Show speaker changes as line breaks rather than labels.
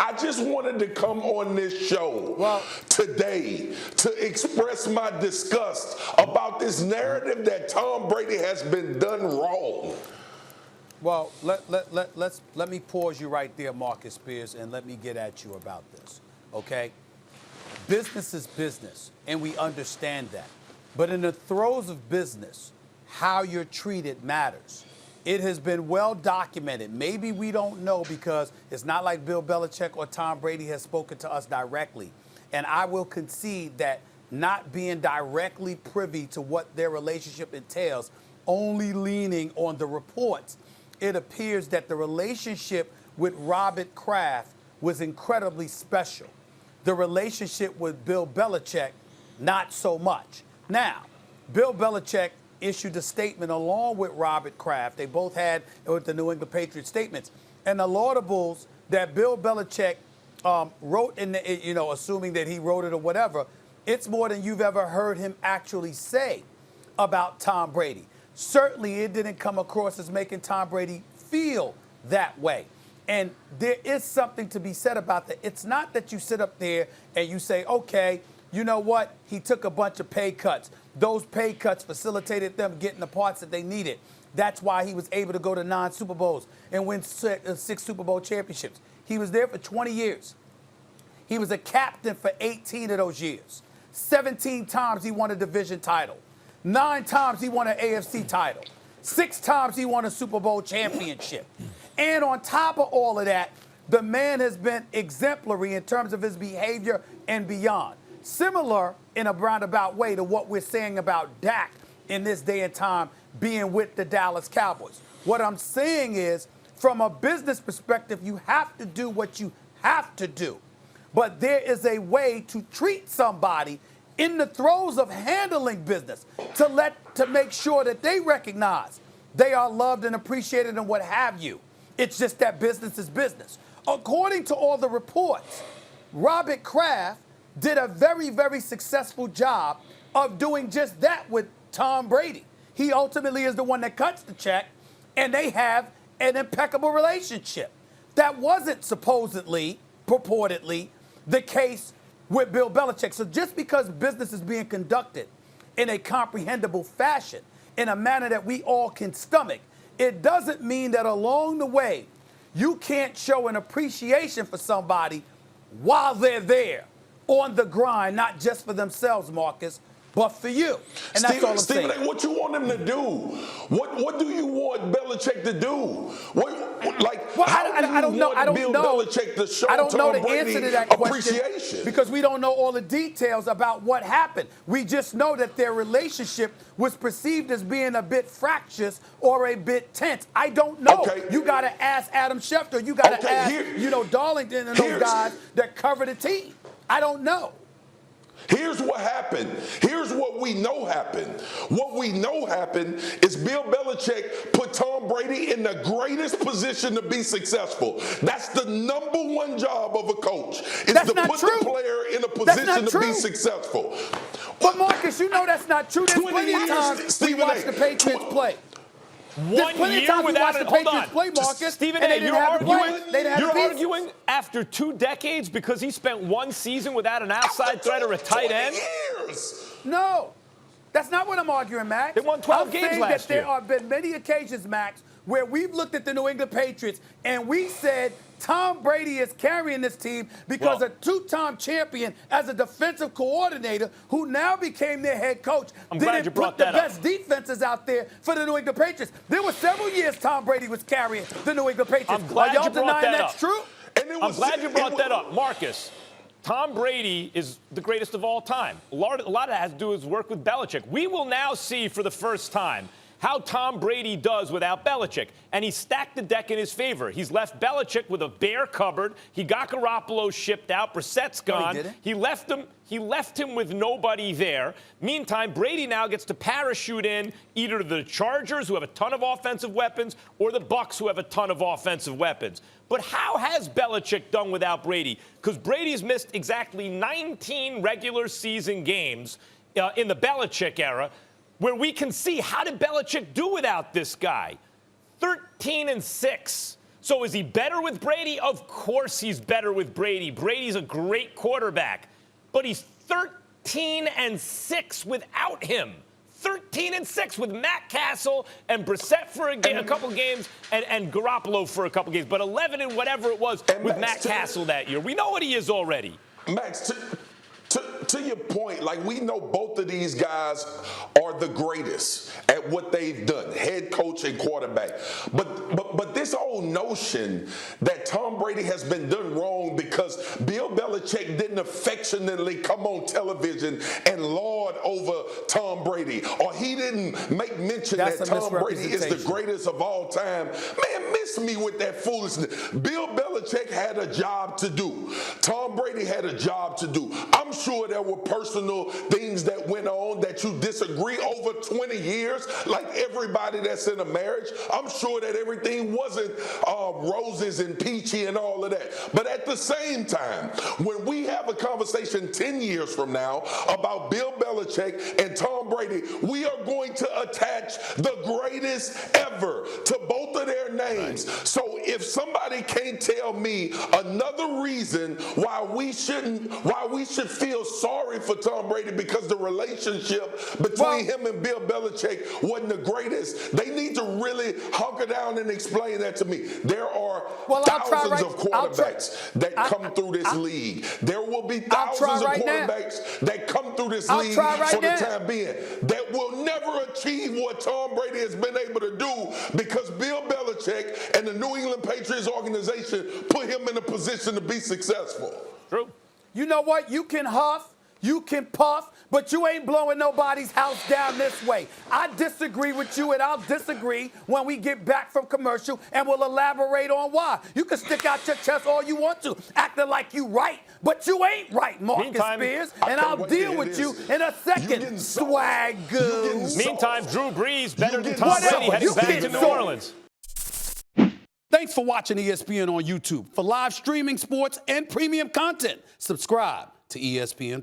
I just wanted to come on this show today to express my disgust about this narrative that Tom Brady has been done wrong.
Well, let me pause you right there, Marcus Spears, and let me get at you about this, okay? Business is business, and we understand that. But in the throes of business, how you're treated matters. It has been well documented. Maybe we don't know because it's not like Bill Belichick or Tom Brady has spoken to us directly. And I will concede that not being directly privy to what their relationship entails, only leaning on the reports, it appears that the relationship with Robert Kraft was incredibly special. The relationship with Bill Belichick, not so much. Now, Bill Belichick issued a statement along with Robert Kraft. They both had with the New England Patriots statements. And the laudables that Bill Belichick wrote in the, assuming that he wrote it or whatever, it's more than you've ever heard him actually say about Tom Brady. Certainly, it didn't come across as making Tom Brady feel that way. And there is something to be said about that. It's not that you sit up there and you say, okay, you know what? He took a bunch of pay cuts. Those pay cuts facilitated them getting the parts that they needed. That's why he was able to go to 9 Super Bowls and win 6 Super Bowl championships. He was there for 20 years. He was a captain for 18 of those years. 17 times he won a division title. 9 times he won an AFC title. 6 times he won a Super Bowl championship. And on top of all of that, the man has been exemplary in terms of his behavior and beyond. Similar in a roundabout way to what we're saying about Dak in this day and time being with the Dallas Cowboys. What I'm saying is, from a business perspective, you have to do what you have to do. But there is a way to treat somebody in the throes of handling business to make sure that they recognize they are loved and appreciated and what have you. It's just that business is business. According to all the reports, Robert Kraft did a very, very successful job of doing just that with Tom Brady. He ultimately is the one that cuts the check, and they have an impeccable relationship. That wasn't supposedly, purportedly, the case with Bill Belichick. So just because business is being conducted in a comprehensible fashion, in a manner that we all can stomach, it doesn't mean that along the way you can't show an appreciation for somebody while they're there on the grind, not just for themselves, Marcus, but for you. And that's all I'm saying.
Stephen, what you want him to do? What do you want Belichick to do? I don't know. Belichick to show
I don't know
Tom
the
Brady
answer to that question
appreciation?
because we don't know all the details about what happened. We just know that their relationship was perceived as being a bit fractious or a bit tense. I don't know.
Okay.
You got to ask Adam Schefter. You got to ask, Darlington and those guys that cover the team. I don't know.
Here's what happened. Here's what we know happened. What we know happened is Bill Belichick put Tom Brady in the greatest position to be successful. That's the #1 job of a coach, is to put the player in a position to be successful.
But Marcus, you know that's not true. There's plenty of times we watch the Patriots play.
One year without it. Hold on.
Play, Marcus,
Stephen
and
A., you're
arguing
after 2 decades because he spent 1 season without an outside threat or a tight end?
Years.
No, that's not what I'm arguing, Max.
They won 12 games last year.
There have been many occasions, Max, where we've looked at the New England Patriots and we said Tom Brady is carrying this team because a 2-time champion as a defensive coordinator who now became their head coach didn't put the best defenses out there for the New England Patriots. There were several years Tom Brady was carrying the New England Patriots.
I'm glad
Are y'all
you brought
denying
that
that's
up.
true?
I'm glad you brought that up. Marcus, Tom Brady is the greatest of all time. A lot of that has to do with his work with Belichick. We will now see for the first time how Tom Brady does without Belichick. And he stacked the deck in his favor. He's left Belichick with a bare cupboard. He got Garoppolo shipped out. Brissett's gone. He left him with nobody there. Meantime, Brady now gets to parachute in either to the Chargers, who have a ton of offensive weapons, or the Bucs, who have a ton of offensive weapons. But how has Belichick done without Brady? Because Brady's missed exactly 19 regular season games in the Belichick era, where we can see how did Belichick do without this guy? 13-6 So is he better with Brady? Of course he's better with Brady. Brady's a great quarterback, but he's 13-6 without him. 13-6 with Matt Castle and Brissett for a couple games and Garoppolo for a couple games, but 11 and whatever it was with Matt Castle that year. We know what he is already.
Max, to your point, like, we know both of these guys are the greatest at what they've done, head coach and quarterback. But this whole notion that Tom Brady has been done wrong because Bill Belichick didn't affectionately come on television and laud over Tom Brady, or he didn't make mention that Tom Brady is the greatest of all time. Man, miss me with that foolishness. Bill Belichick had a job to do. Tom Brady had a job to do. I'm sure there were personal things that went on that you disagree over 20 years, like everybody that's in a marriage. I'm sure that everything wasn't roses and peachy and all of that. But at the same time, when we have a conversation 10 years from now about Bill Belichick and Tom Brady, we are going to attach the greatest ever to both of their names. Right. So if somebody can't tell me another reason why we should feel sorry for Tom Brady because the relationship between him and Bill Belichick wasn't the greatest, they need to really hunker down and explain that to me. There are thousands of quarterbacks that come through this league. There will be thousands of quarterbacks that come through this league for the time being that will never achieve what Tom Brady has been able to do because Bill Belichick and the New England Patriots organization put him in a position to be successful.
True.
You know what? You can huff, you can puff, but you ain't blowing nobody's house down this way. I disagree with you, and I'll disagree when we get back from commercial, and we'll elaborate on why. You can stick out your chest all you want to, acting like you right, but you ain't right, Marcus Spears, and I'll deal with you in a second, swag goose.
Meantime, Drew Brees better than Tom Brady heading back to New Orleans.
Thanks for watching ESPN on YouTube. For live streaming sports and premium content, subscribe to ESPN+.